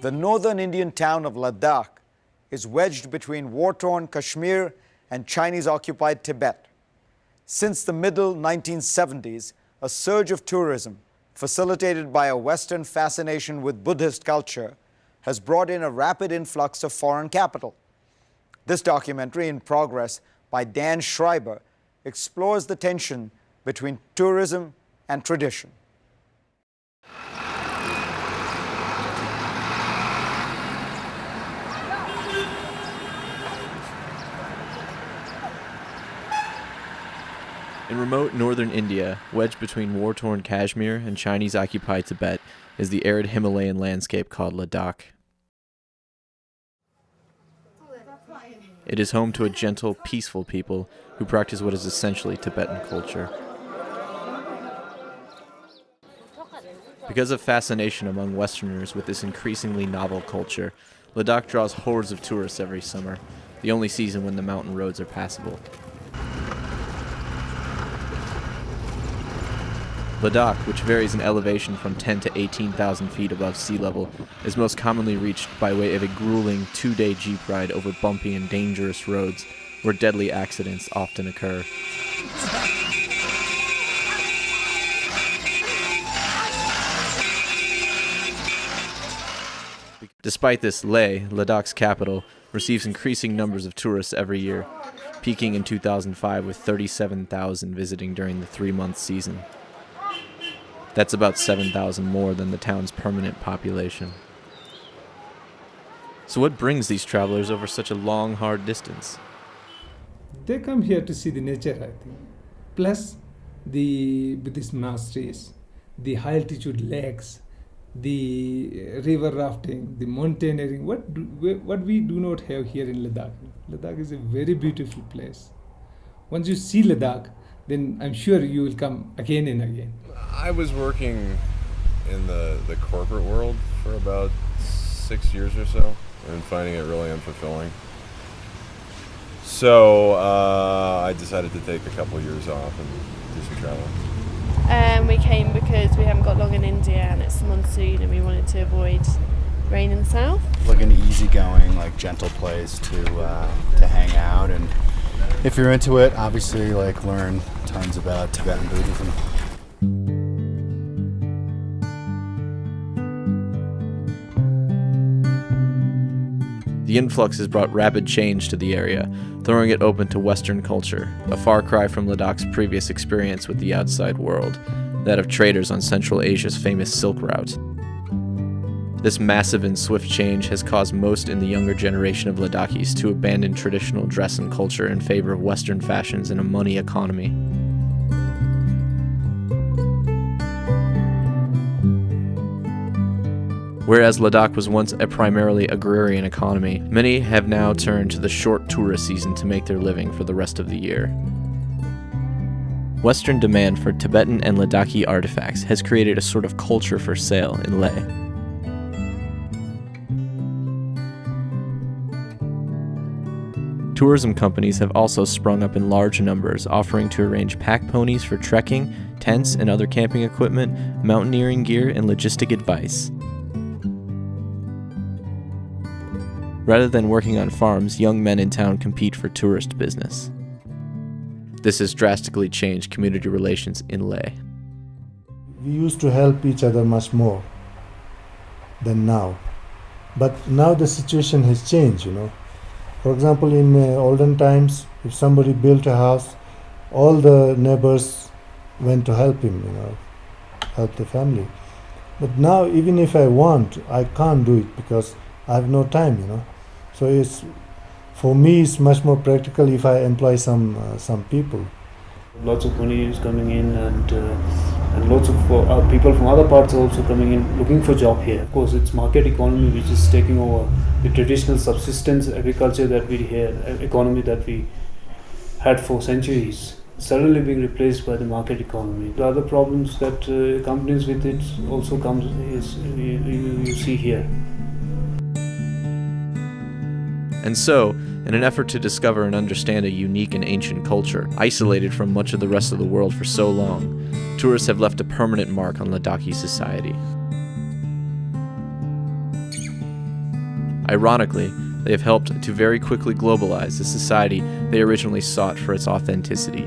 The northern Indian town of Ladakh is wedged between war-torn Kashmir and Chinese-occupied Tibet. Since the middle 1970s, a surge of tourism, facilitated by a Western fascination with Buddhist culture, has brought in a rapid influx of foreign capital. This documentary, in progress by Dan Schreiber, explores the tension between tourism and tradition. In remote northern India, wedged between war-torn Kashmir and Chinese-occupied Tibet, is the arid Himalayan landscape called Ladakh. It is home to a gentle, peaceful people who practice what is essentially Tibetan culture. Because of fascination among Westerners with this increasingly novel culture, Ladakh draws hordes of tourists every summer, the only season when the mountain roads are passable. Ladakh, which varies in elevation from 10 to 18,000 feet above sea level, is most commonly reached by way of a grueling 2-day jeep ride over bumpy and dangerous roads where deadly accidents often occur. Despite this, Leh, Ladakh's capital, receives increasing numbers of tourists every year, peaking in 2005 with 37,000 visiting during the 3-month season. That's about 7,000 more than the town's permanent population. So what brings these travelers over such a long, hard distance? They come here to see the nature, I think. Plus the Buddhist monasteries, the high altitude lakes, the river rafting, the mountaineering, what we do not have here in Ladakh. Ladakh is a very beautiful place. Once you see Ladakh, then I'm sure you will come again and again. I was working in the corporate world for about 6 years or so and finding it really unfulfilling. So I decided to take a couple of years off and do some traveling. We came because we haven't got long in India and it's the monsoon and we wanted to avoid rain in the south. Like an easygoing, gentle place to hang out, and if you're into it, obviously learn tons about Tibetan Buddhism. The influx has brought rapid change to the area, throwing it open to Western culture, a far cry from Ladakh's previous experience with the outside world, that of traders on Central Asia's famous Silk Route. This massive and swift change has caused most in the younger generation of Ladakhis to abandon traditional dress and culture in favor of Western fashions and a money economy. Whereas Ladakh was once a primarily agrarian economy, many have now turned to the short tourist season to make their living for the rest of the year. Western demand for Tibetan and Ladakhi artifacts has created a sort of culture for sale in Leh. Tourism companies have also sprung up in large numbers, offering to arrange pack ponies for trekking, tents and other camping equipment, mountaineering gear, and logistic advice. Rather than working on farms, young men in town compete for tourist business. This has drastically changed community relations in Leh. We used to help each other much more than now. But now the situation has changed, For example, in olden times, if somebody built a house, all the neighbors went to help him, help the family. But now, even if I want, I can't do it because I have no time, So for me, it's much more practical if I employ some people. Lots of money is coming in, and lots of people from other parts are also coming in looking for job here. Of course, it's market economy which is taking over the traditional subsistence agriculture that we had, economy that we had for centuries, suddenly being replaced by the market economy. The other problems that accompanies with it also comes is you see here. And so, in an effort to discover and understand a unique and ancient culture, isolated from much of the rest of the world for so long, tourists have left a permanent mark on Ladakhi society. Ironically, they have helped to very quickly globalize the society they originally sought for its authenticity.